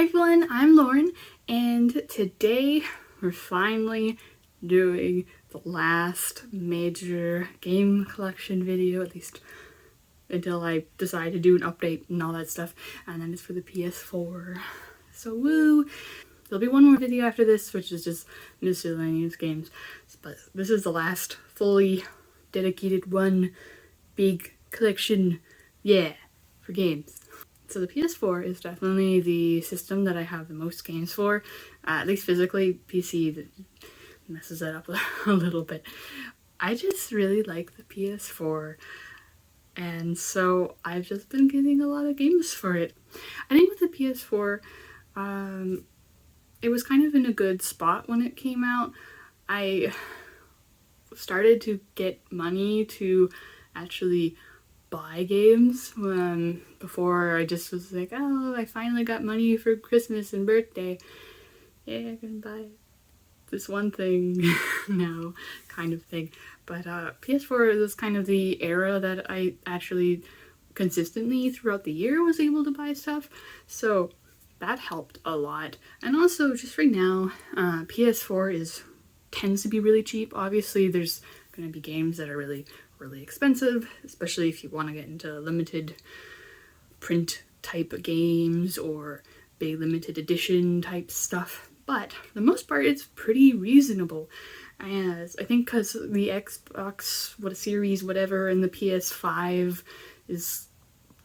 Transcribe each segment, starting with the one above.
Hi everyone, I'm Lauren, and today we're finally doing the last major game collection video, at least until I decide to do an update and all that stuff, and then it's for the PS4. So woo! There'll be one more video after this, which is just miscellaneous games, but this is the last fully dedicated one big collection, yeah, for games. So the PS4 is definitely the system that I have the most games for, at least physically. PC messes that up a little bit. I just really like the PS4, and so I've just been getting a lot of games for it. I think with the PS4, it was kind of in a good spot when it came out. I started to get money to actually buy games before I just was like, oh, I finally got money for Christmas and birthday. Yeah, I can buy this one thing now, kind of thing. But PS4 is kind of the era that I actually consistently throughout the year was able to buy stuff. So that helped a lot. And also just right now, PS4 tends to be really cheap. Obviously there's going to be games that are really expensive, especially if you want to get into limited print type of games or big limited edition type stuff. But for the most part, it's pretty reasonable. As I think because the Xbox, Series, whatever, and the PS5 is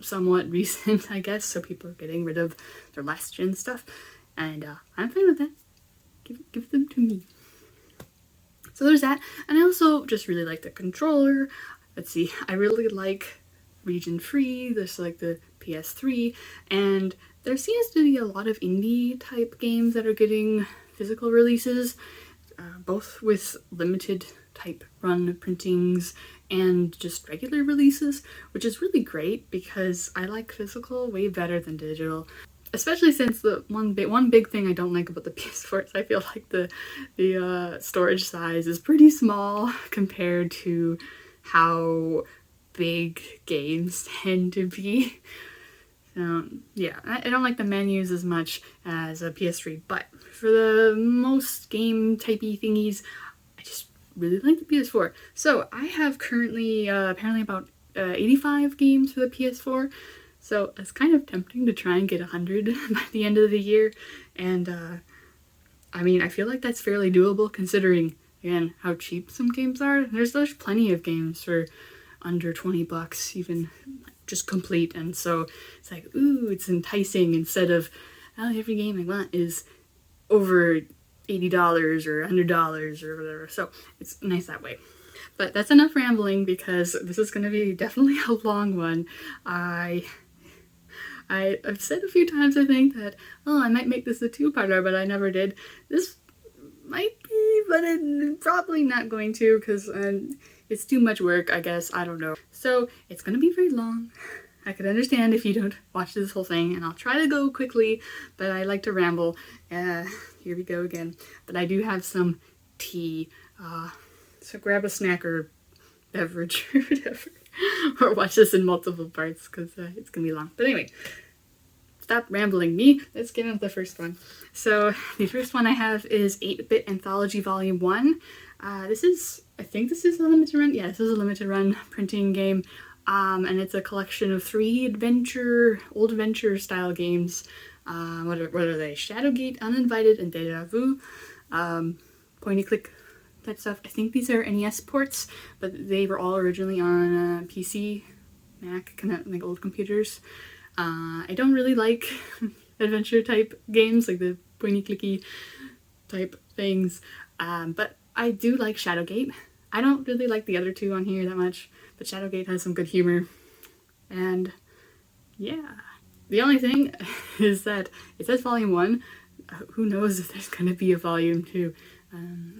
somewhat recent, I guess, so people are getting rid of their last gen stuff, and I'm fine with that. Give them to me. So there's that, and I also just really like the controller. Let's see, I really like region free, there's like the PS3, and there seems to be a lot of indie type games that are getting physical releases, both with limited type run printings and just regular releases, which is really great because I like physical way better than digital. Especially since the one big thing I don't like about the PS4 is I feel like the storage size is pretty small compared to how big games tend to be. So yeah, I don't like the menus as much as a PS3, but for the most game typey thingies, I just really like the PS4. So I have currently apparently about 85 games for the PS4. So it's kind of tempting to try and get 100 by the end of the year, and I mean, I feel like that's fairly doable considering, again, how cheap some games are. There's plenty of games for under 20 bucks, even just complete, and so it's like, ooh, it's enticing instead of, oh, every game I want is over $80 or $100 or whatever, so it's nice that way. But that's enough rambling because this is going to be definitely a long one. I've said a few times, I think, that, oh, I might make this a two-parter, but I never did. This might be, but I'm probably not going to, because it's too much work, I guess. I don't know. So, it's going to be very long. I could understand if you don't watch this whole thing, and I'll try to go quickly, but I like to ramble. Here we go again. But I do have some tea, so grab a snack or beverage or whatever. Or watch this in multiple parts because it's gonna be long. But anyway, stop rambling me. Let's get into the first one. So the first one I have is 8-Bit Anthology Volume 1. I think this is a limited run. Yeah, this is a limited run printing game. And it's a collection of 3 old adventure style games. What are they? Shadowgate, Uninvited, and Deja Vu. Pointy click type stuff. I think these are NES ports, but they were all originally on PC, Mac, kind of like old computers. I don't really like adventure type games, like the pointy clicky type things, but I do like Shadowgate. I don't really like the other two on here that much, but Shadowgate has some good humor, and yeah. The only thing is that it says Volume 1. Who knows if there's going to be a Volume 2.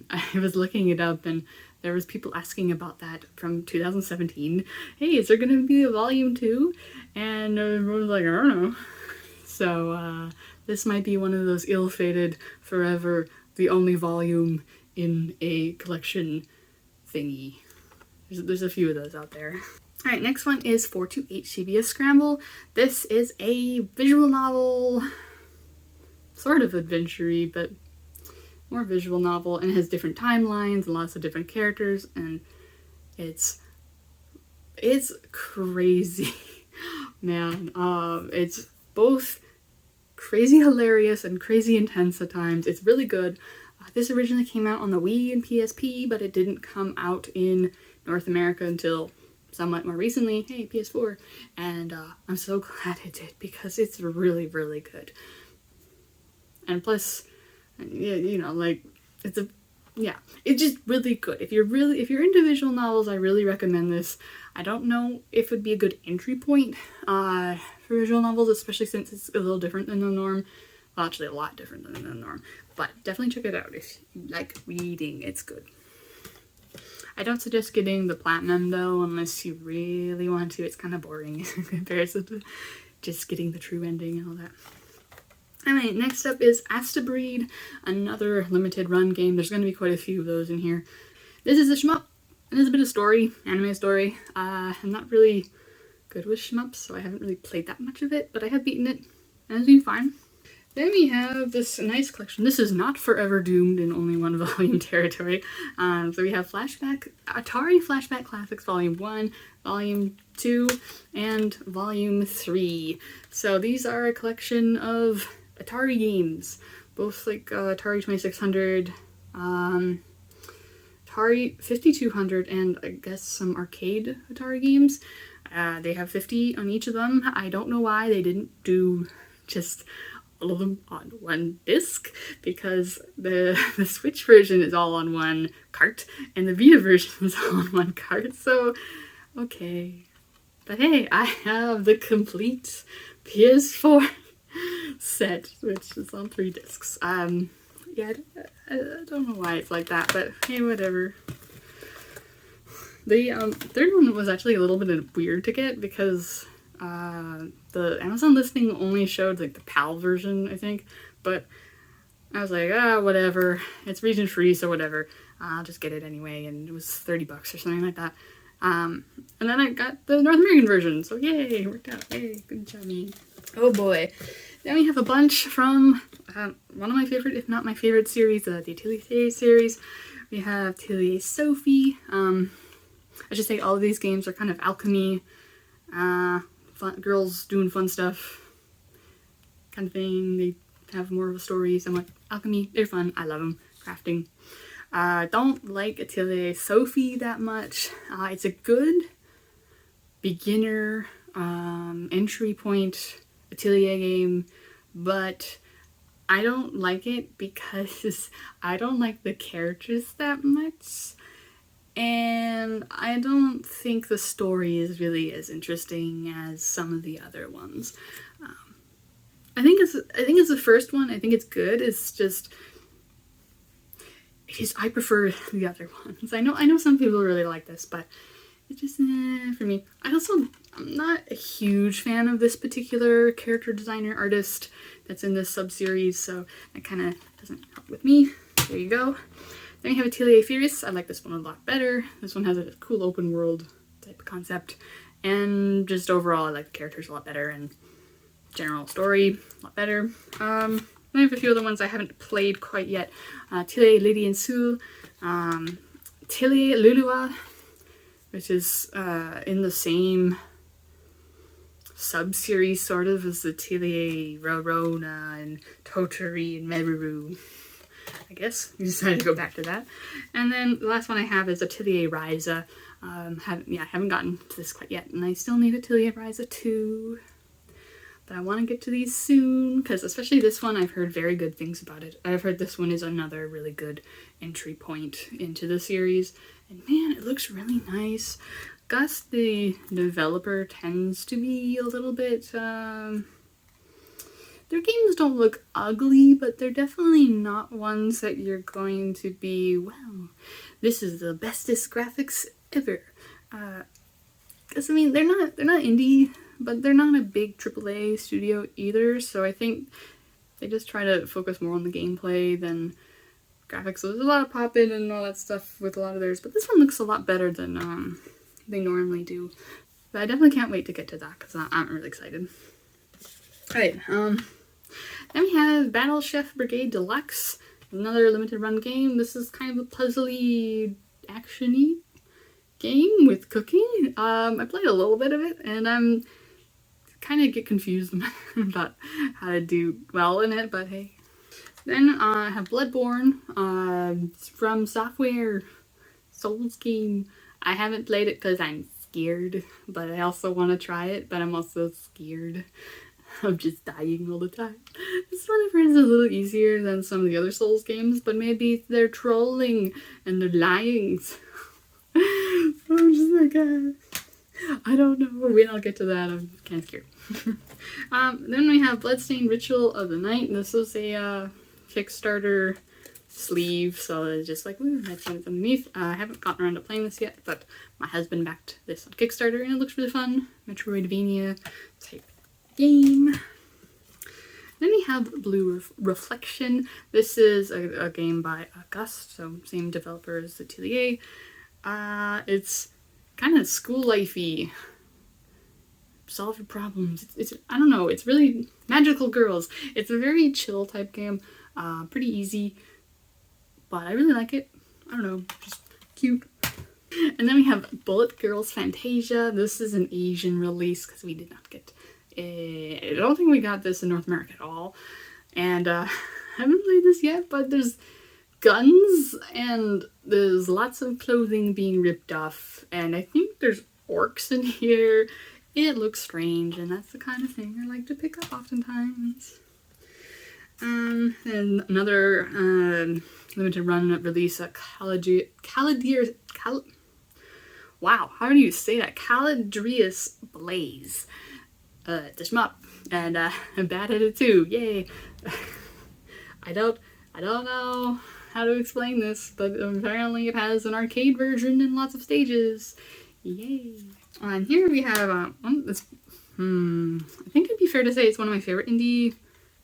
I was looking it up and there was people asking about that from 2017. Hey, is there going to be a Volume 2? And everyone was like, I don't know. So this might be one of those ill-fated, forever, the only volume in a collection thingy. There's a few of those out there. Alright, next one is 428 CBS Scramble. This is a visual novel sort of adventure-y, but more visual novel, and it has different timelines and lots of different characters, and it's crazy. Man, it's both crazy hilarious and crazy intense at times. It's really good. This originally came out on the Wii and PSP, but it didn't come out in North America until somewhat more recently. Hey, PS4. And I'm so glad it did, because it's really, really good. And plus, you know, like, it's just really good. If you're into visual novels, I really recommend this. I don't know if it would be a good entry point for visual novels, especially since it's a little different than the norm. Well, actually a lot different than the norm. But definitely check it out if you like reading. It's good. I don't suggest getting the platinum though, unless you really want to. It's kind of boring in comparison to just getting the true ending and all that. Alright, next up is Astabreed, another limited run game. There's going to be quite a few of those in here. This is a shmup. It is a bit of story, anime story. I'm not really good with shmups, so I haven't really played that much of it, but I have beaten it, and it's been fine. Then we have this nice collection. This is not forever doomed in only one volume territory. So we have Atari Flashback Classics Volume 1, Volume 2, and Volume 3. So these are a collection of Atari games, both like Atari 2600, Atari 5200, and I guess some arcade Atari games. They have 50 on each of them. I don't know why they didn't do just all of them on one disc, because the Switch version is all on one cart and the Vita version is all on one cart, so okay. But hey, I have the complete PS4 set, which is on 3 discs. Yeah, I don't know why it's like that, but hey, whatever. The third one was actually a little bit weird to get, because the Amazon listing only showed like the PAL version, I think, but I was like, whatever, it's region free, so whatever, I'll just get it anyway, and it was $30 or something like that. And then I got the North American version, so yay, it worked out, yay, good job me. Oh boy. Then we have a bunch from one of my favorite, if not my favorite series, the Atelier series. We have Atelier Sophie. I should say all of these games are kind of alchemy, fun, girls doing fun stuff kind of thing. They have more of a story, somewhat alchemy. They're fun. I love them. Crafting. Don't like Atelier Sophie that much. It's a good beginner entry point Atelier game, but I don't like it because I don't like the characters that much, and I don't think the story is really as interesting as some of the other ones. I think it's the first one. I think it's good. It's just I prefer the other ones. I know some people really like this, but it's just for me. I'm not a huge fan of this particular character designer artist that's in this sub-series, so that kind of doesn't help with me. There you go. Then we have Atelier Furious. I like this one a lot better. This one has a cool open world type of concept, and just overall I like the characters a lot better, and general story a lot better. I have a few other ones I haven't played quite yet. Atelier Lady and Sul, Atelier Lulua, which is in the same sub-series sort of as Atelier Rorona and Toturi and Meruru. I guess we decided to go back to that. And then the last one I have is Atelier Ryza. I haven't gotten to this quite yet, and I still need Atelier Ryza 2. But I want to get to these soon, because especially this one, I've heard very good things about it. I've heard this one is another really good entry point into the series. And man, it looks really nice. Gus, the developer, tends to be a little bit, their games don't look ugly, but they're definitely not ones that you're going to be, wow, this is the bestest graphics ever. Because, I mean, they're not indie, but they're not a big AAA studio either, so I think they just try to focus more on the gameplay than graphics. So there's a lot of pop-in and all that stuff with a lot of theirs, but this one looks a lot better than they normally do. But I definitely can't wait to get to that, because I'm really excited. Alright, Then we have Battle Chef Brigade Deluxe, another limited run game. This is kind of a puzzly, action-y game with cooking. I played a little bit of it, and I'm kind of get confused about how to do well in it, but hey. Then I have Bloodborne, it's from Software, Souls game. I haven't played it because I'm scared, but I also want to try it, but I'm also scared of just dying all the time. This one I've heard is a little easier than some of the other Souls games, but maybe they're trolling and they're lying. I'm just like, I don't know. When I'll get to that, I'm kind of scared. Then we have Bloodstained Ritual of the Night. This is a Kickstarter sleeve, so it's just like, ooh, that's what's underneath. I haven't gotten around to playing this yet, but my husband backed this on Kickstarter, and it looks really fun. Metroidvania type game. Then we have Blue Reflection. This is a game by Gust, so same developer as Atelier. It's kind of school lifey. Solve your problems. It's I don't know. It's really magical girls. It's a very chill type game. Pretty easy, but I really like it. I don't know, just cute. And then we have Bullet Girls Fantasia. This is an Asian release because we did not get. I don't think we got this in North America at all, and I haven't played this yet. But there's guns and there's lots of clothing being ripped off, and I think there's orcs in here. It looks strange, and that's the kind of thing I like to pick up oftentimes. And another limited run release, wow, how do you say that? Caladrius Blaze. It's a shmup, and I'm bad at it too. Yay! I don't know how to explain this, but apparently it has an arcade version and lots of stages. Yay! And here we have one that's, I think it'd be fair to say it's one of my favorite indie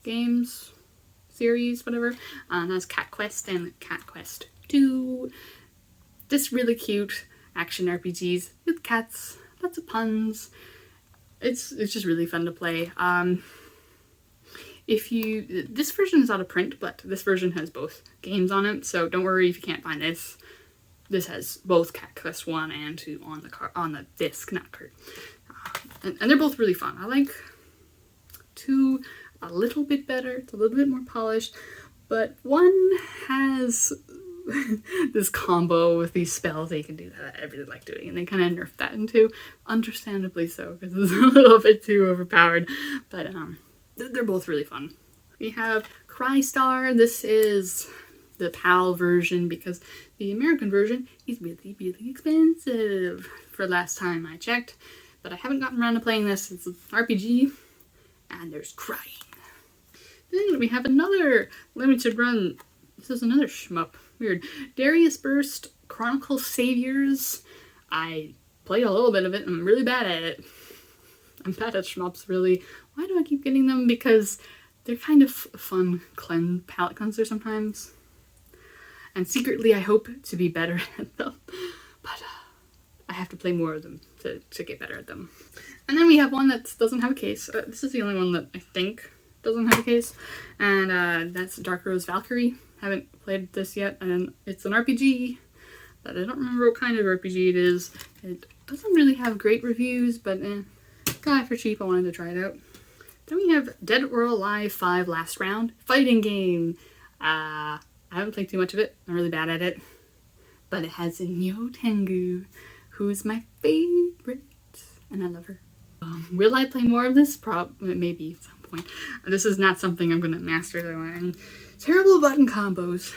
games, series, whatever. That's Cat Quest and Cat Quest 2. Just really cute action RPGs with cats, lots of puns. It's just really fun to play. This version is out of print, but this version has both games on it, so don't worry if you can't find this. This has both Cat Quest 1 and 2 on the disc, not card. And they're both really fun. I like 2 a little bit better. It's a little bit more polished, but 1 has this combo with these spells that you can do that I really like doing, and they kind of nerfed that into, understandably so, because it's a little bit too overpowered, but they're both really fun. We have Crystar. This is the PAL version because the American version is really, really expensive for last time I checked, but I haven't gotten around to playing this. It's an RPG, and there's crying. Then we have another limited run. This is another shmup. Weird. Darius Burst Chronicle Saviors. I played a little bit of it, and I'm really bad at it. I'm bad at shmups, really. Why do I keep getting them? Because they're kind of fun palette cleanser sometimes. And secretly I hope to be better at them. But I have to play more of them to get better at them. And then we have one that doesn't have a case. This is the only one that I think doesn't have a case. And that's Dark Rose Valkyrie. Haven't played this yet. And it's an RPG. But I don't remember what kind of RPG it is. It doesn't really have great reviews, but got it for cheap. I wanted to try it out. Then we have Dead or Alive 5 Last Round. Fighting game. I haven't played too much of it. I'm really bad at it. But it has Nyo Tengu, who's my favorite. And I love her. Will I play more of this? Maybe at some point. This is not something I'm going to master though. I'm terrible button combos.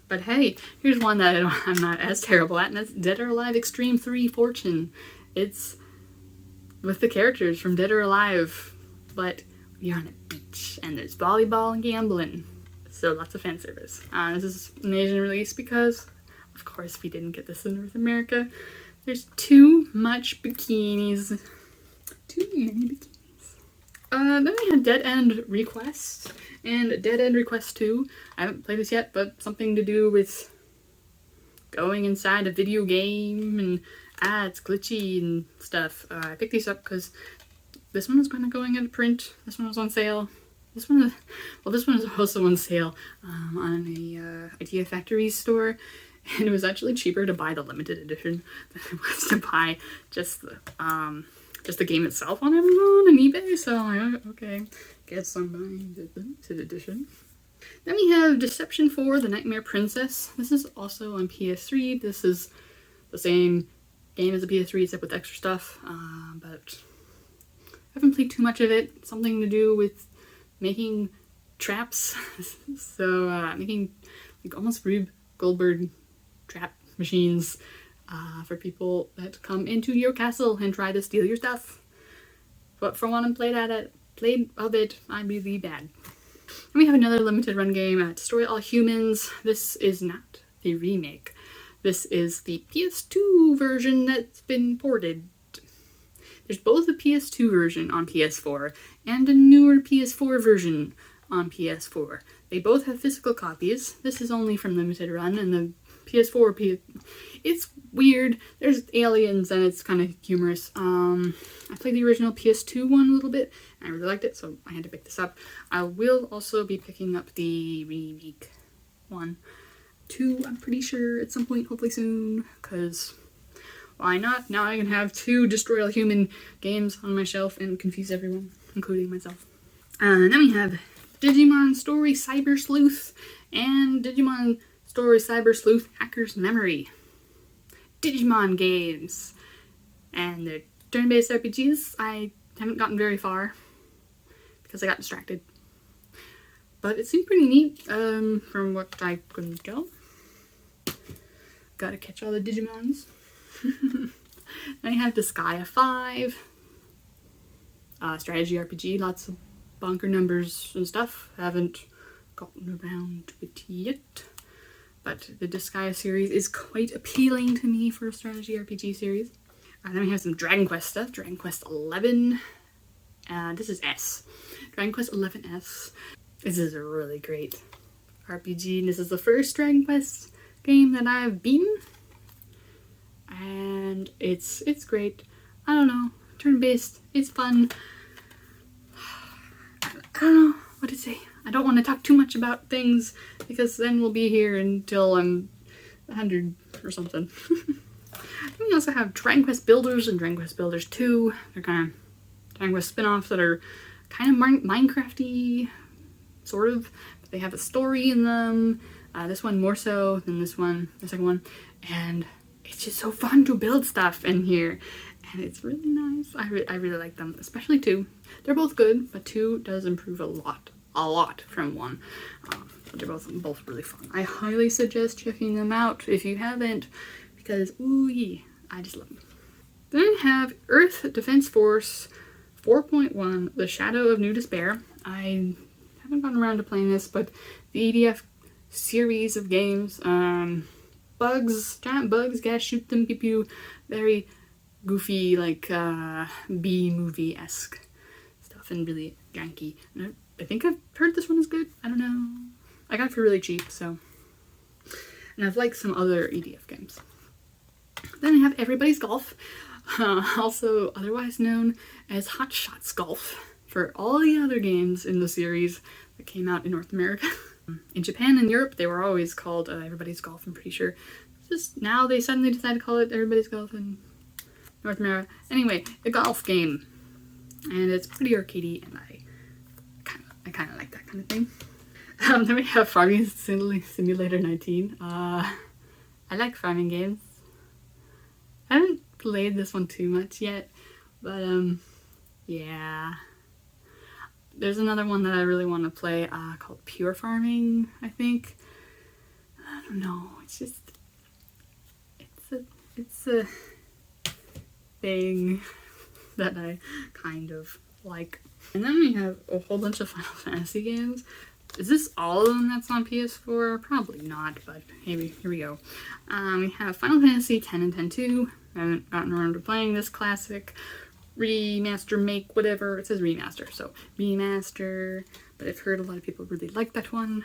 But hey, here's one that I'm not as terrible at, and that's Dead or Alive Extreme 3 Fortune. It's with the characters from Dead or Alive, but we are on a beach, and there's volleyball and gambling. So lots of fan service. This is an Asian release because, of course, we didn't get this in North America. There's too much bikinis. Too many bikinis. Then we had Dead End Request and Dead End Request 2. I haven't played this yet, but something to do with going inside a video game and it's glitchy and stuff. I picked these up because this one was kind of going out of print. This one was on sale. This one is also on sale on a Idea Factory store, and it was actually cheaper to buy the limited edition than it was to buy just the game itself on Amazon and eBay. So I'm like, okay, guess I'm buying the limited edition. Then we have Deception 4: The Nightmare Princess. This is also on PS3. This is the same game as the PS3 except with extra stuff, but I haven't played too much of it. Something to do with making traps. So making like almost Rube Goldberg trap machines for people that come into your castle and try to steal your stuff. But for one, I played of it, I'm really bad. And we have another limited run game, Destroy All Humans. This is not the remake. This is the PS2 version that's been ported. There's both a PS2 version on PS4 and a newer PS4 version on PS4. They both have physical copies. This is only from limited run, and the PS4, it's weird. There's aliens and it's kind of humorous. I played the original PS2 one a little bit, and I really liked it, so I had to pick this up. I will also be picking up the remake one, too, I'm pretty sure, at some point, hopefully soon, because why not? Now I can have 2 Destroy All Human games on my shelf and confuse everyone, including myself. And then we have Digimon Story Cyber Sleuth and Digimon Story Cyber Sleuth Hacker's Memory. Digimon games. And they're turn-based RPGs. I haven't gotten very far because I got distracted. But it seemed pretty neat from what I couldn't tell. Gotta catch all the Digimons. Then I have Disgaea 5. Strategy RPG, lots of bonker numbers and stuff. Haven't gotten around to it yet. But the Disgaea series is quite appealing to me for a strategy RPG series. Then we have some Dragon Quest stuff. Dragon Quest 11. This is S. Dragon Quest 11S. This is a really great RPG. This is the first Dragon Quest game that I've beaten. And it's great. I don't know. Turn-based. It's fun. I don't know what to say. I don't want to talk too much about things because then we'll be here until I'm 100 or something. We also have Dragon Quest Builders and Dragon Quest Builders 2. They're kind of Dragon Quest spin-offs that are kind of Minecraft-y, sort of. But they have a story in them. This one more so than this one, the second one. And it's just so fun to build stuff in here. And it's really nice. I really like them, especially 2. They're both good, but 2 does improve a lot from 1. But they're both really fun. I highly suggest checking them out if you haven't, because ooh yeah, I just love them. Then I have Earth Defense Force 4.1, The Shadow of New Despair. I haven't gotten around to playing this, but the EDF series of games, bugs, giant bugs, gotta shoot them, pew pew, very goofy, like B-movie-esque stuff, and really janky. And I think I've heard this one is good. I don't know. I got it for really cheap, so. And I've liked some other EDF games. Then I have Everybody's Golf, also otherwise known as Hot Shots Golf, for all the other games in the series that came out in North America. In Japan and Europe, they were always called Everybody's Golf, I'm pretty sure. Just now they suddenly decided to call it Everybody's Golf in North America. Anyway, a golf game. And it's pretty arcadey, and I kind of like that kind of thing. Then we have Farming Simulator 19. I like farming games. I haven't played this one too much yet, but yeah. There's another one that I really want to play called Pure Farming, I think. I don't know. It's just it's a thing that I kind of like. And then we have a whole bunch of Final Fantasy games. Is this all of them that's on PS4? Probably not, but maybe here we go. We have Final Fantasy X and X-2. I haven't gotten around to playing this classic. Remaster, make, whatever. It says remaster, so remaster. But I've heard a lot of people really like that one.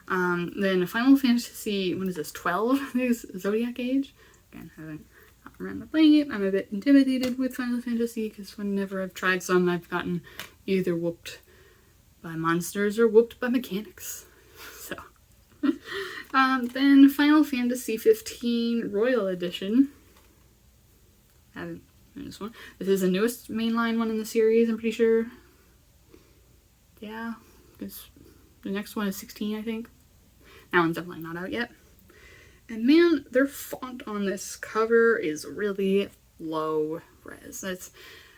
Then Final Fantasy, what is this, 12? This Zodiac Age. Again, I haven't gotten around to playing it. I'm a bit intimidated with Final Fantasy because whenever I've tried some, I've gotten either whooped by monsters or whooped by mechanics. So, then Final Fantasy 15 Royal Edition. I haven't heard this one. This is the newest mainline one in the series, I'm pretty sure. Yeah, because the next one is 16, I think. That one's definitely not out yet. And man, their font on this cover is really low res.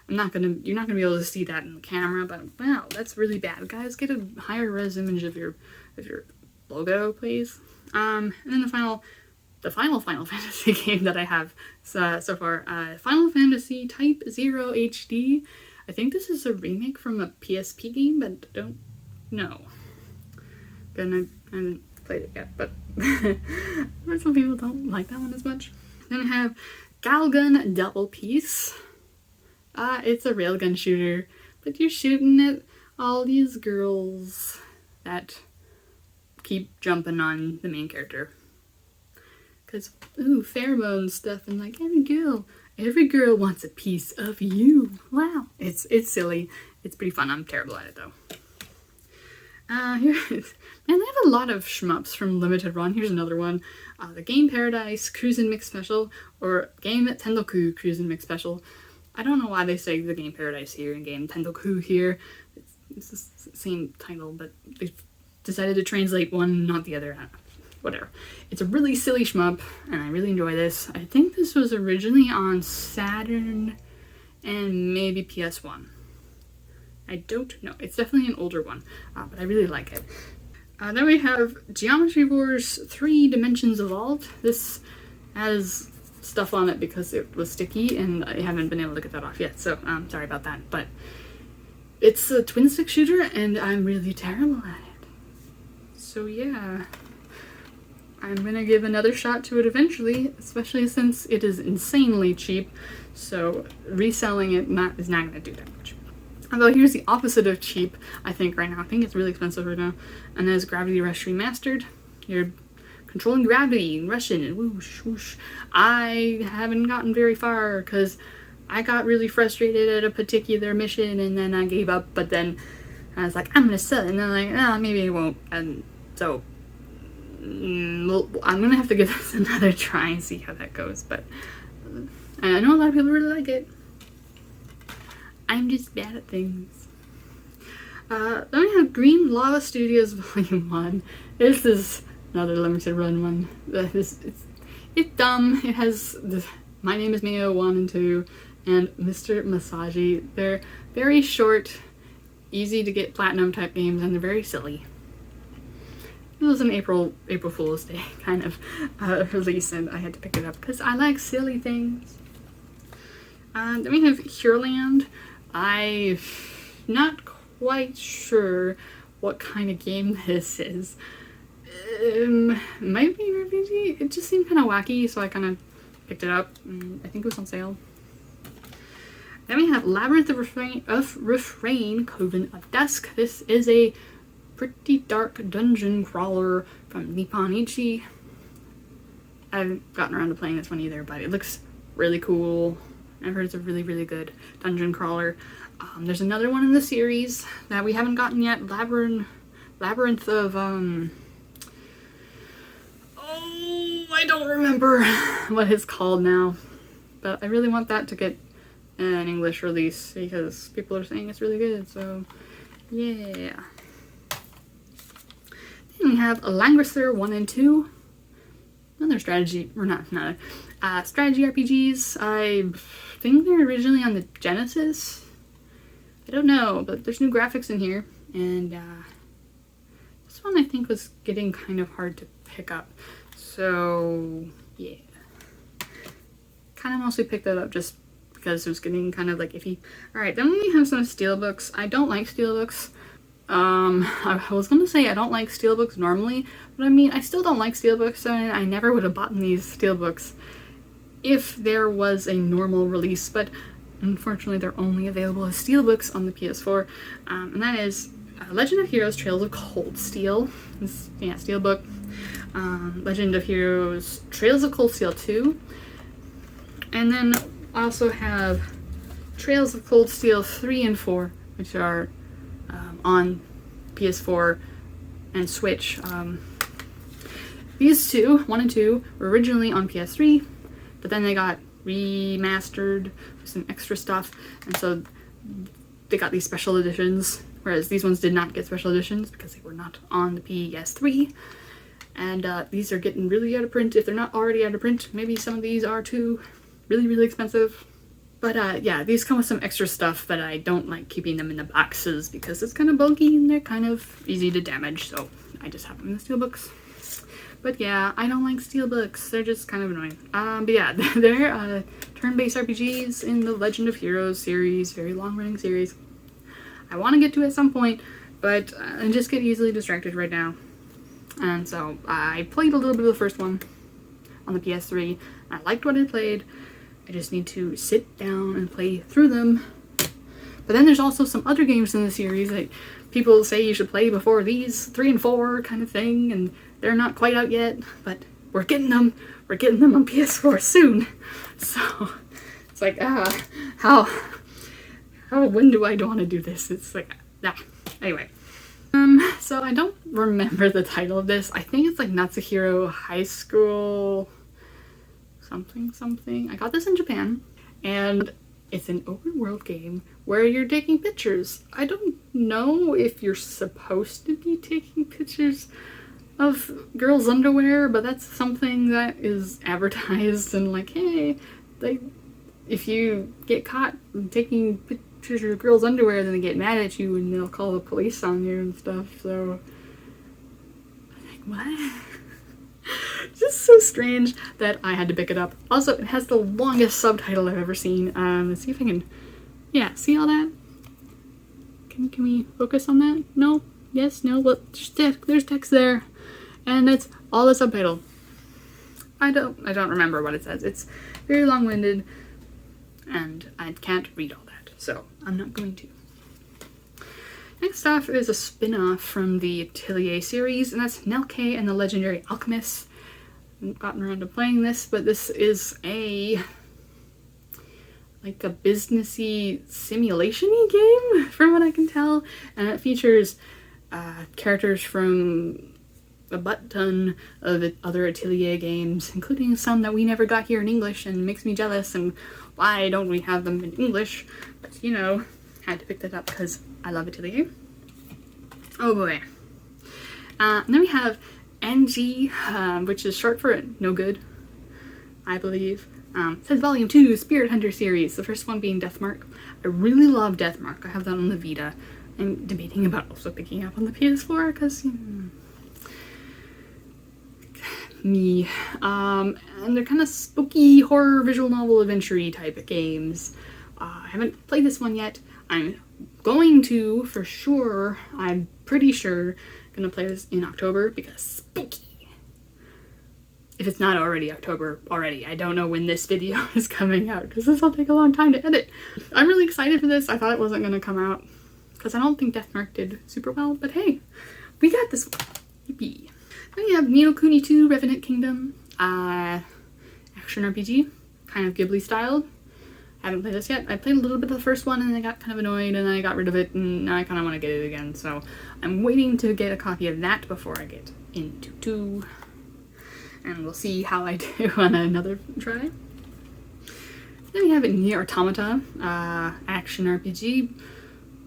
You're not gonna be able to see that in the camera, but wow, that's really bad. Guys, get a higher res image of your logo, please. And then the final Final Fantasy game that I have so far, Final Fantasy Type 0 HD. I think this is a remake from a PSP game, but don't know. I haven't played it yet, but some people don't like that one as much. Then I have Galgun Double Piece. It's a railgun shooter, but you're shooting at all these girls that keep jumping on the main character. Cause, ooh, pheromone stuff, and like every girl wants a piece of you. Wow. It's silly. It's pretty fun. I'm terrible at it though. Here is, man, they have a lot of shmups from Limited Run. Here's another one. The Game Paradise Cruisin' Mix Special, or Game Tendoku Cruisin' Mix Special. I don't know why they say the Game Paradise here and Game Tendoku here. It's the same title, but they decided to translate one, not the other. Whatever. It's a really silly shmup, and I really enjoy this. I think this was originally on Saturn and maybe PS1. I don't know. It's definitely an older one, but I really like it. Then we have Geometry Wars 3 Dimensions Evolved. This has stuff on it because it was sticky, and I haven't been able to get that off yet, so sorry about that. But it's a twin stick shooter, and I'm really terrible at it. So yeah, I'm gonna give another shot to it eventually, especially since it is insanely cheap. So reselling it is not gonna do that much. Although here's the opposite of cheap, I think, right now. I think it's really expensive right now. And there's Gravity Rush Remastered. You're controlling gravity and rushing and whoosh, whoosh. I haven't gotten very far because I got really frustrated at a particular mission and then I gave up. But then I was like, I'm going to sell it. And then I'm like, maybe I won't. And so I'm going to have to give this another try and see how that goes. But I know a lot of people really like it. I'm just bad at things. Then we have Green Lava Studios Volume 1. This is another limited run one. It's dumb. It has My Name is Mio 1 and 2 and Mr. Masaji. They're very short, easy to get platinum type games, and they're very silly. It was an April Fool's Day kind of release, and I had to pick it up because I like silly things. Then we have Hureland. I'm not quite sure what kind of game this is. Might be an RPG. It just seemed kind of wacky, so I kind of picked it up. I think it was on sale. Then we have Labyrinth of Refrain, Coven of Dusk. This is a pretty dark dungeon crawler from Nippon Ichi. I haven't gotten around to playing this one either, but it looks really cool. I've heard it's a really, really good dungeon crawler. There's another one in the series that we haven't gotten yet. Labyrinth of, I don't remember what it's called now. But I really want that to get an English release because people are saying it's really good, so yeah. Then we have Langrisser 1 and 2. Another strategy, or not, strategy RPGs. I think they're originally on the Genesis. I don't know, but there's new graphics in here, and this one I think was getting kind of hard to pick up. So yeah, kind of mostly picked that up just because it was getting kind of like iffy. All right, then we have some steelbooks. I don't like steelbooks. I was gonna say I don't like steelbooks normally, but I mean I still don't like steelbooks, so I never would have bought these steelbooks if there was a normal release, but unfortunately they're only available as steelbooks on the PS4, and that is Legend of Heroes Trails of Cold Steel. This, yeah, steelbook. Legend of Heroes Trails of Cold Steel 2, and then also have Trails of Cold Steel 3 and 4, which are on PS4 and Switch. These two, 1 and 2, were originally on PS3, but then they got remastered with some extra stuff, and so they got these special editions, whereas these ones did not get special editions because they were not on the PS3. And these are getting really out of print. If they're not already out of print, maybe some of these are too. Really, really expensive. But yeah, these come with some extra stuff, but I don't like keeping them in the boxes because it's kind of bulky and they're kind of easy to damage, so I just have them in the steelbooks. But yeah, I don't like steelbooks. They're just kind of annoying. But yeah, they're turn-based RPGs in the Legend of Heroes series, very long-running series. I want to get to it at some point, but I just get easily distracted right now. And so I played a little bit of the first one on the PS3. I liked what I played. I just need to sit down and play through them. But then there's also some other games in the series that people say you should play before these, 3 and 4 kind of thing, and they're not quite out yet, but we're getting them. We're getting them on PS4 soon. So it's like, when do I want to do this? It's like, anyway. So I don't remember the title of this. I think it's like Natsuhiro High School something. I got this in Japan, and it's an open world game where you're taking pictures. I don't know if you're supposed to be taking pictures of girls' underwear, but that's something that is advertised and like, hey, if you get caught taking pictures of girls' underwear, then they get mad at you and they'll call the police on you and stuff. So I'm like, what? Just so strange that I had to pick it up. Also, it has the longest subtitle I've ever seen. Let's see if I can, yeah, see all that? Can we focus on that? No? Yes? No? Well, there's text there. And it's all the subtitle. I don't remember what it says. It's very long-winded, and I can't read all that, so I'm not going to. Next off is a spin-off from the Atelier series, and that's Nelke and the Legendary Alchemists. I haven't gotten around to playing this, but this is like a businessy simulation-y game, from what I can tell, and it features characters from a butt ton of other Atelier games, including some that we never got here in English, and makes me jealous, and why don't we have them in English? But, you know, had to pick that up because I love Atelier. Oh boy. And then we have NG, which is short for No Good, I believe. It says Volume 2, Spirit Hunter series, the first one being Deathmark. I really love Deathmark. I have that on the Vita. I'm debating about also picking up on the PS4, because, you know, me. And they're kind of spooky horror visual novel adventure-y type of games. I haven't played this one yet. I'm going to, for sure, I'm pretty sure, gonna play this in October because spooky. If it's not already October already, I don't know when this video is coming out because this will take a long time to edit. I'm really excited for this. I thought it wasn't gonna come out because I don't think Deathmark did super well, but hey, we got this one. Yippee. Then we have Ni no Kuni 2 Revenant Kingdom, action RPG, kind of Ghibli styled. I haven't played this yet. I played a little bit of the first one and I got kind of annoyed and I got rid of it, and now I kind of want to get it again. So I'm waiting to get a copy of that before I get into 2. And we'll see how I do on another try. Then we have Nier Automata, action RPG,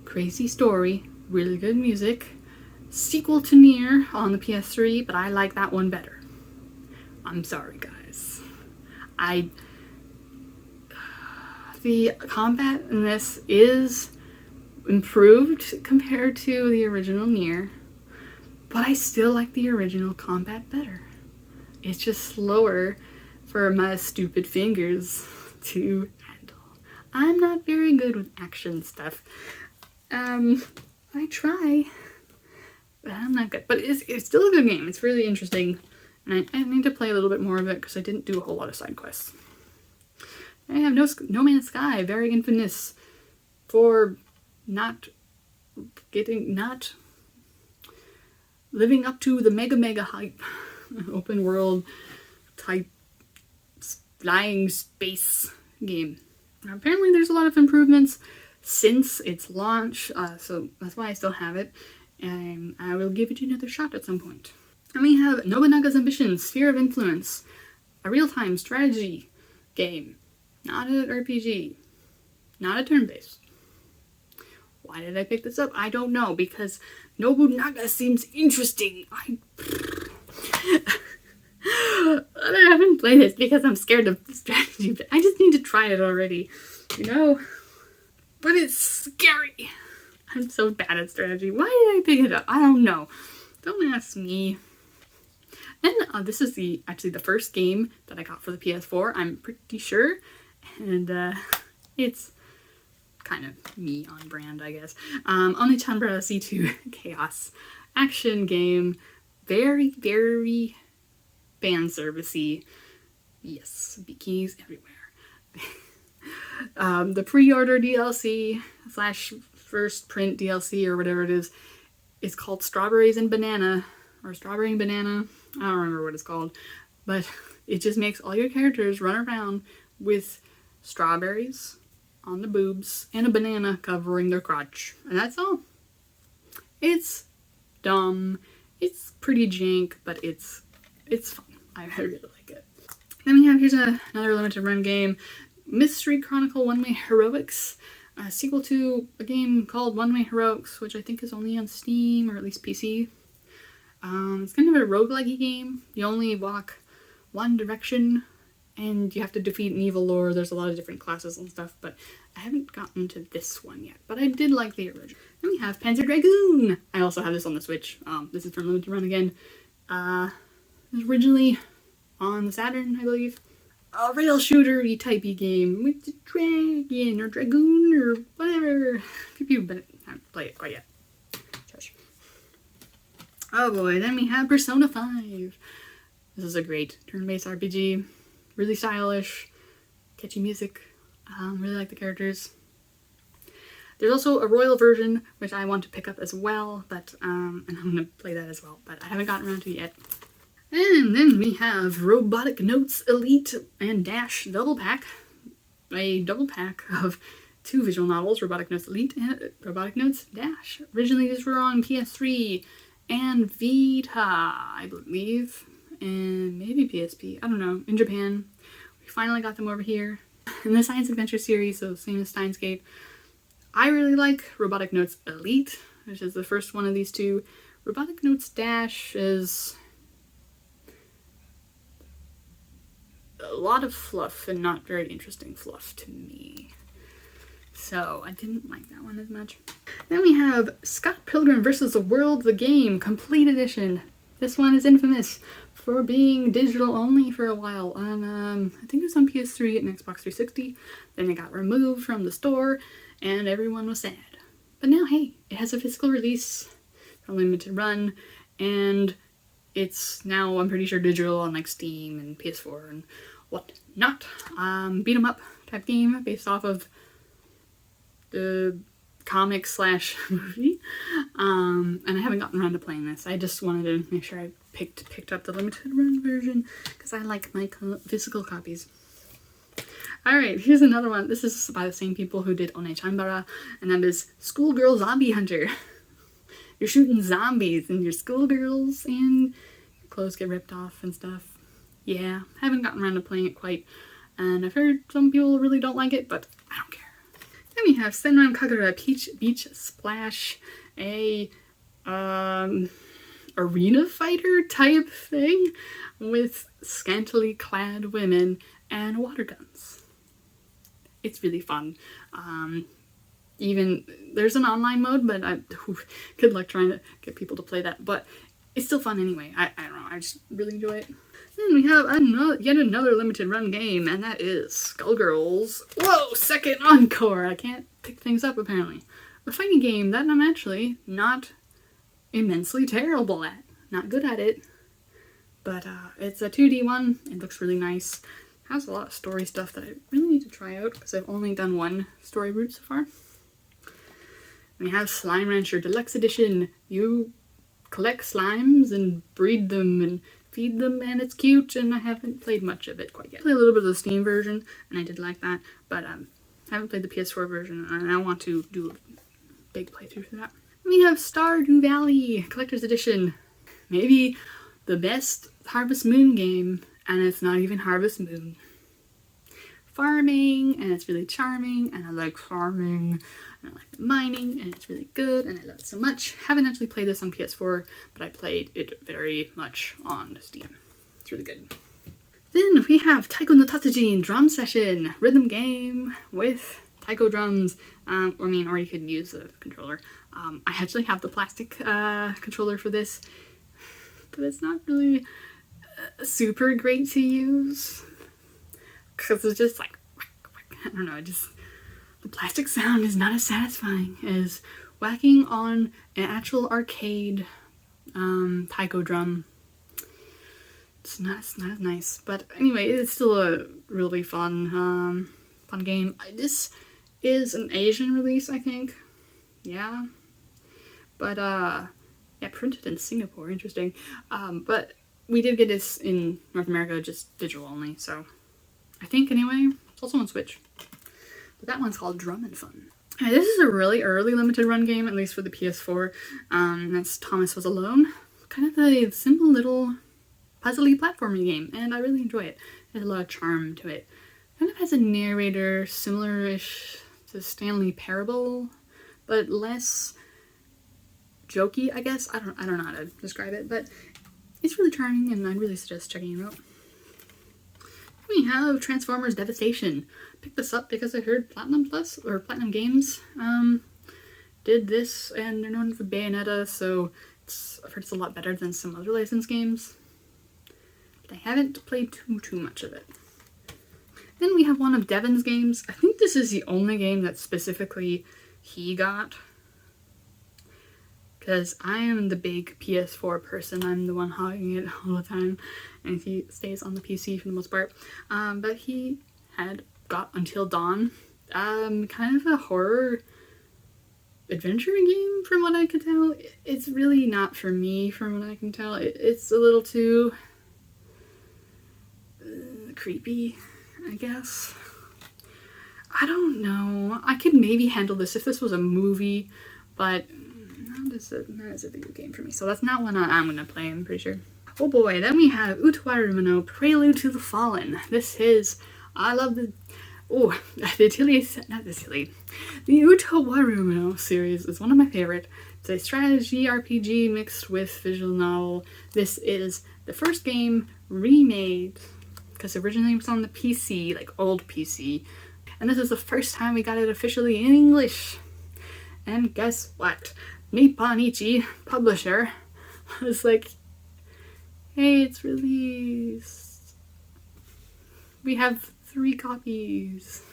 crazy story, really good music. Sequel to Nier on the PS3, but I like that one better. I'm sorry, guys. The combat in this is improved compared to the original Nier, but I still like the original combat better. It's just slower for my stupid fingers to handle. I'm not very good with action stuff. I try, but I'm not good. But it's still a good game. It's really interesting, and I need to play a little bit more of it because I didn't do a whole lot of side quests. I have No Man's Sky, very infamous for not living up to the mega hype. Open world type flying space game. Now, apparently there's a lot of improvements since its launch, so that's why I still have it. and I will give it another shot at some point. And we have Nobunaga's Ambition, Sphere of Influence, a real-time strategy game, not an RPG, not a turn-based. Why did I pick this up? I don't know, because Nobunaga seems interesting. I haven't played it because I'm scared of the strategy, but I just need to try it already, you know? But it's scary. I'm so bad at strategy. Why did I pick it up? I don't know. Don't ask me. And this is actually the first game that I got for the PS4, I'm pretty sure. And it's kind of me on brand, I guess. Onechanbara C2 Chaos action game. Very, very fan servicey. Yes, bikinis everywhere. The pre-order DLC / first print DLC or whatever it is called Strawberries and Banana, or Strawberry and Banana. I don't remember what it's called, but it just makes all your characters run around with strawberries on the boobs and a banana covering their crotch, and that's all. It's dumb. It's pretty jank, but it's fun. I really like it. Then we have, here's another limited run game, Mystery Chronicle One-Way Heroics, a sequel to a game called One-Way Heroics, which I think is only on Steam, or at least PC. It's kind of a roguelike game. You only walk one direction, and you have to defeat an evil lord. There's a lot of different classes and stuff, but I haven't gotten to this one yet. But I did like the original. Then we have Panzer Dragoon! I also have this on the Switch. This is from Limited Run again. It was originally on the Saturn, I believe. A rail shooter-y typey game with a dragon, or dragoon, or whatever. People haven't played it quite yet. Shush. Oh boy, then we have Persona 5. This is a great turn-based RPG. Really stylish, catchy music. Really like the characters. There's also a royal version, which I want to pick up as well, but and I'm gonna play that as well, but I haven't gotten around to it yet. And then we have Robotic Notes Elite and Dash Double Pack. A double pack of 2 visual novels, Robotic Notes Elite and Robotic Notes Dash. Originally these were on PS3 and Vita, I believe, and maybe PSP, I don't know, in Japan. We finally got them over here. In the Science Adventure series, so same as Steins Gate. I really like Robotic Notes Elite, which is the first one of these two. Robotic Notes Dash is a lot of fluff and not very interesting fluff to me. So I didn't like that one as much. Then we have Scott Pilgrim vs. the World, the Game, Complete Edition. This one is infamous for being digital only for a while on, I think it was on PS3 and Xbox 360. Then it got removed from the store and everyone was sad. But now, hey, it has a physical release, a limited run, and it's now, I'm pretty sure, digital on like Steam and PS4 and whatnot. Beat 'em up type game based off of the comic / movie. And I haven't gotten around to playing this. I just wanted to make sure I picked up the limited run version because I like my physical copies. Alright, here's another one. This is by the same people who did Onechanbara, and that is Schoolgirl Zombie Hunter. You're shooting zombies and you're schoolgirls and your clothes get ripped off and stuff. Yeah, haven't gotten around to playing it quite, and I've heard some people really don't like it, but I don't care. Then we have Senran Kagura Peach Beach Splash, a arena fighter type thing with scantily clad women and water guns. It's really fun. Even there's an online mode, but good luck trying to get people to play that. But it's still fun anyway. I don't know. I just really enjoy it. Then we have yet another limited run game, and that is Skullgirls. Whoa, second encore. I can't pick things up apparently. A fighting game that I'm actually not immensely terrible at. Not good at it. But it's a 2D one. It looks really nice. Has a lot of story stuff that I really need to try out because I've only done one story route so far. We have Slime Rancher Deluxe Edition. You collect slimes and breed them and feed them, and it's cute, and I haven't played much of it quite yet. I played a little bit of the Steam version, and I did like that, but I haven't played the PS4 version, and I want to do a big playthrough for that. We have Stardew Valley Collector's Edition. Maybe the best Harvest Moon game, and it's not even Harvest Moon. Farming, and it's really charming, and I like farming, and I like mining, and it's really good, and I love it so much. Haven't actually played this on PS4, but I played it very much on Steam. It's really good. Then we have Taiko no Tatsujin Drum Session, rhythm game with taiko drums. Or you could use a controller. I actually have the plastic controller for this, but it's not really super great to use because it's just like, I don't know, the plastic sound is not as satisfying as whacking on an actual arcade taiko drum. It's not as nice, but anyway, it's still a really fun game. This is an Asian release, I think. Yeah. But, yeah, printed in Singapore. Interesting. But we did get this in North America, just digital only, so I think, anyway. It's also on Switch. But that one's called Drum and Fun. This is a really early limited run game, at least for the PS4. That's Thomas Was Alone. Kind of a simple little puzzly platforming game, and I really enjoy it. There's a lot of charm to it. Kind of has a narrator similar-ish to Stanley Parable, but less jokey, I guess. I don't know how to describe it, but it's really charming, and I'd really suggest checking it out. We have Transformers Devastation. Picked this up because I heard Platinum Games did this, and they're known for Bayonetta, so I've heard it's a lot better than some other licensed games. But I haven't played too much of it. Then we have one of Devin's games. I think this is the only game that specifically he got, because I am the big PS4 person. I'm the one hogging it all the time, and he stays on the PC for the most part. But he had got Until Dawn, kind of a horror adventure game from what I could tell. It's really not for me from what I can tell. It's a little too creepy, I guess. I don't know. I could maybe handle this if this was a movie, but not as a video game for me. So that's not one I'm gonna play, I'm pretty sure. Oh boy, then we have Utawaru no Prelude to the Fallen. This is, I love the Atelier, not the Atelier. The Utawaru no series is one of my favorite. It's a strategy RPG mixed with visual novel. This is the first game remade, because originally it was on the PC, like old PC. And this is the first time we got it officially in English. And guess what? Nipponichi, publisher, was like, hey, it's released. We have 3 copies.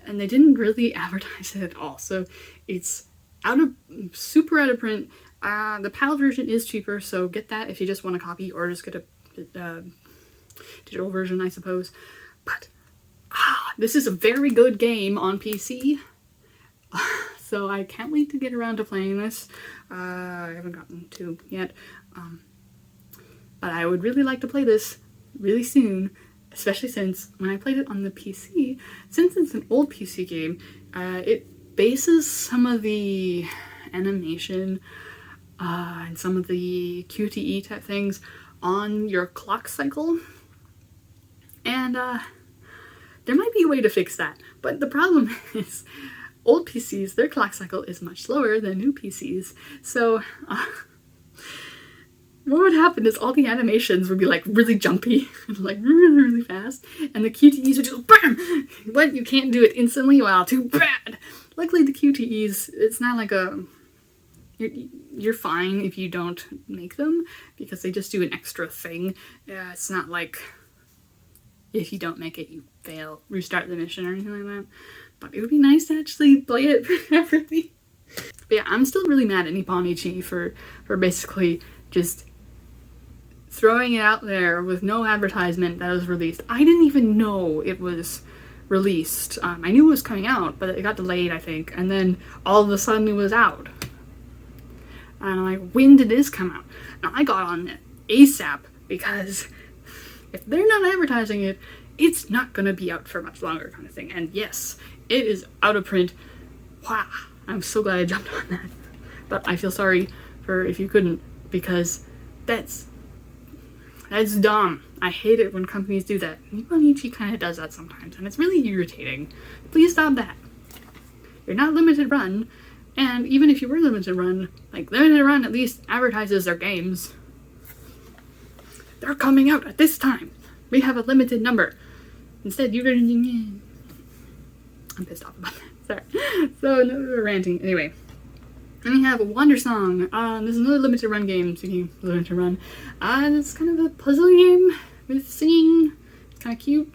And they didn't really advertise it at all. So it's super out of print. The PAL version is cheaper, so get that if you just want a copy, or just get a digital version, I suppose. But this is a very good game on PC. So I can't wait to get around to playing this. I haven't gotten to yet. But I would really like to play this really soon, especially since when I played it on the PC, since it's an old PC game, it bases some of the animation and some of the QTE type things on your clock cycle. And there might be a way to fix that, but the problem is old PCs, their clock cycle is much slower than new PCs. So what would happen is all the animations would be like really jumpy and like really fast, and the QTEs would just BAM! What? You can't do it instantly? Wow, too bad! Luckily the QTEs, it's not like you're fine if you don't make them, because they just do an extra thing. It's not like if you don't make it, you fail, restart the mission or anything like that. But it would be nice to actually play it properly. But yeah, I'm still really mad at Nipponichi for basically just throwing it out there with no advertisement that it was released. I didn't even know it was released. I knew it was coming out, but it got delayed, I think. And then all of a sudden it was out. And I'm like, when did this come out? Now I got on it ASAP, because if they're not advertising it, it's not gonna be out for much longer, kind of thing. And yes, it is out of print. Wow. I'm so glad I jumped on that. But I feel sorry for if you couldn't, because that's dumb. I hate it when companies do that. Nipponichi kind of does that sometimes, and it's really irritating. Please stop that. You're not limited run, and even if you were limited run, like limited run at least advertises their games. They're coming out at this time. We have a limited number. Instead, you're gonna... I'm pissed off about that. Sorry. So, no ranting. Anyway. Then we have Wonder Song. This is another limited run game. Speaking of limited run. It's kind of a puzzle game with singing. It's kind of cute.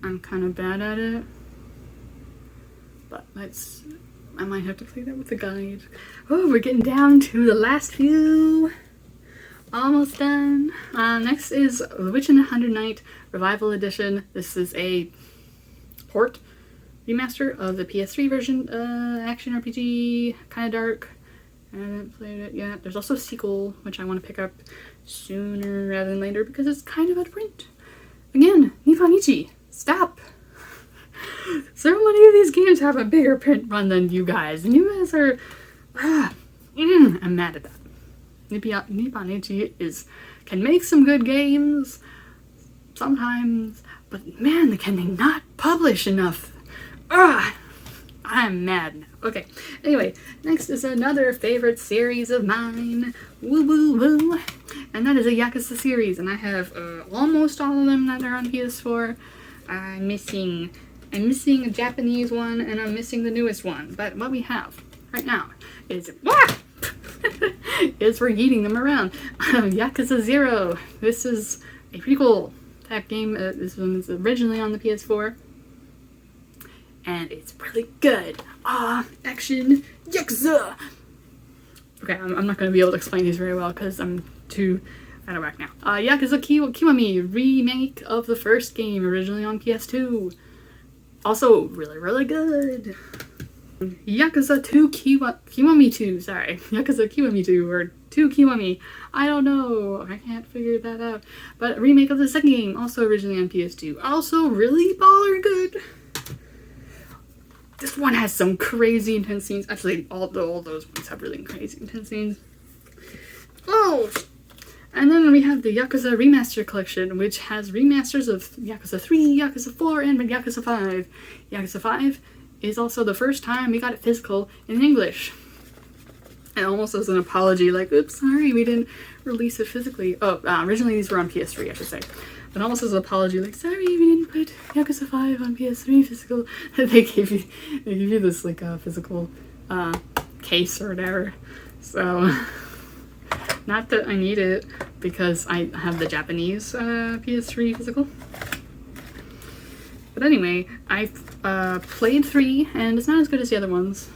I'm kind of bad at it. But I might have to play that with the guide. Oh, we're getting down to the last few. Almost done. Next is The Witch and the Hundred Knight Revival Edition. This is a port remaster of the PS3 version. Action RPG, kind of dark. I haven't played it yet. There's also a sequel, which I want to pick up sooner rather than later because it's kind of out of print. Again, Nipponichi, stop! So many of these games have a bigger print run than you guys, and you guys are... I'm mad at that. Nipponichi can make some good games sometimes, but man, can they not publish enough? I'm mad now. Okay, anyway, next is another favorite series of mine. Woo woo woo. And that is a Yakuza series, and I have almost all of them that are on PS4. I'm missing a Japanese one, and I'm missing the newest one. But what we have right now is we're eating them around. Yakuza 0. This is a prequel type game. This one is originally on the PS4. And it's really good. Action Yakuza! Okay, I'm not going to be able to explain these very well because I'm too out of whack now. Yakuza Kiwami, remake of the first game, originally on PS2. Also, really, really good. Yakuza 2 Kiwami 2, sorry. Yakuza Kiwami 2, or 2 Kiwami. I don't know. I can't figure that out. But a remake of the second game, also originally on PS2. Also, really baller good. This one has some crazy intense scenes. Actually, all those ones have really crazy intense scenes. Oh! And then we have the Yakuza Remaster Collection, which has remasters of Yakuza 3, Yakuza 4, and Yakuza 5. Yakuza 5 is also the first time we got it physical in English. And almost as an apology, like, oops, sorry, we didn't release it physically. Oh, originally these were on PS3, I should say. But almost as an apology, like, sorry, we didn't put Yakuza 5 on PS3 physical. They give you this, like, physical case or whatever. So, not that I need it, because I have the Japanese PS3 physical. But anyway, I've played 3, and it's not as good as the other ones.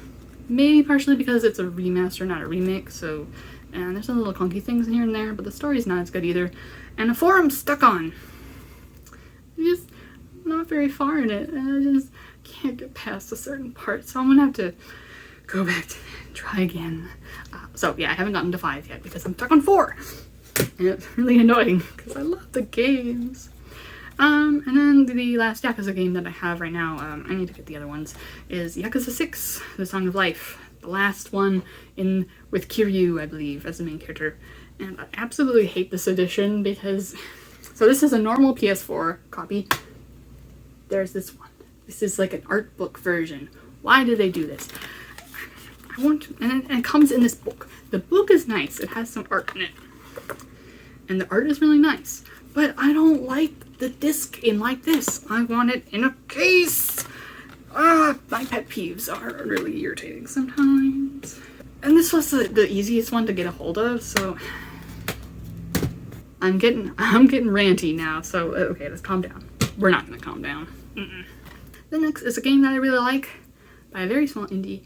Maybe partially because it's a remaster, not a remake, so... And there's some little clunky things here and there, but the story's not as good either. And the 4 I'm stuck on. I'm just not very far in it, and I just can't get past a certain part, so I'm gonna have to go back to it and try again. So yeah, I haven't gotten to 5 yet because I'm stuck on 4. And it's really annoying because I love the games. And then the last Yakuza game that I have right now, I need to get the other ones, is Yakuza 6, The Song of Life. The last one with Kiryu, I believe, as the main character. And I absolutely hate this edition because... So this is a normal PS4 copy. There's this one. This is like an art book version. Why do they do this? And it comes in this book. The book is nice. It has some art in it. And the art is really nice. But I don't like the disc in like this. I want it in a case. My pet peeves are really irritating sometimes. And this was the easiest one to get a hold of, so I'm getting ranty now. So okay, let's calm down. We're not gonna calm down. The next is a game that I really like by a very small indie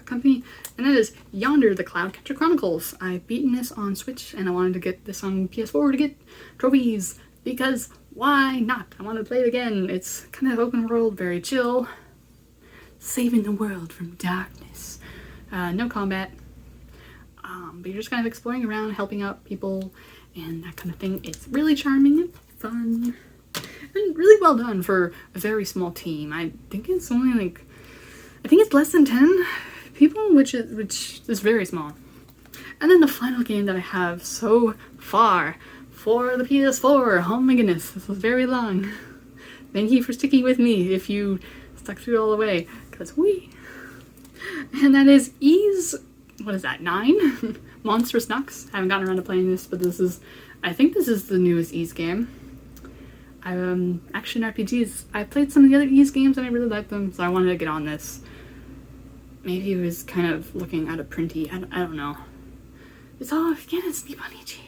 company, and that is Yonder: The Cloudcatcher Chronicles. I've beaten this on Switch, and I wanted to get this on PS4 to get trophies because why not? I want to play it again. It's kind of open world, very chill. Saving the world from darkness. No combat. But you're just kind of exploring around, helping out people, and that kind of thing. It's really charming and fun. And really well done for a very small team. I think it's only like... I think it's less than 10 People, which is very small. And then the final game that I have so far for the PS4. Oh my goodness, this was very long. Thank you for sticking with me if you stuck through all the way, because and that is Ys, what is that, 9? Monstrous Knocks. I haven't gotten around to playing this, but I think this is the newest Ys game. Action RPGs. I played some of the other Ys games and I really liked them, so I wanted to get on this. Maybe it was kind of looking at a printy, I don't know. It's Nipponichi.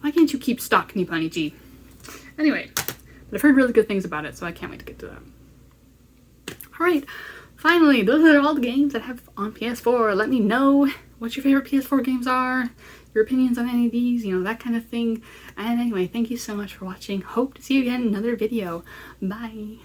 Why can't you keep stock Nipponichi? Anyway, but I've heard really good things about it, so I can't wait to get to that. Alright, finally, those are all the games that I have on PS4. Let me know what your favorite PS4 games are, your opinions on any of these, that kind of thing. And anyway, thank you so much for watching. Hope to see you again in another video. Bye!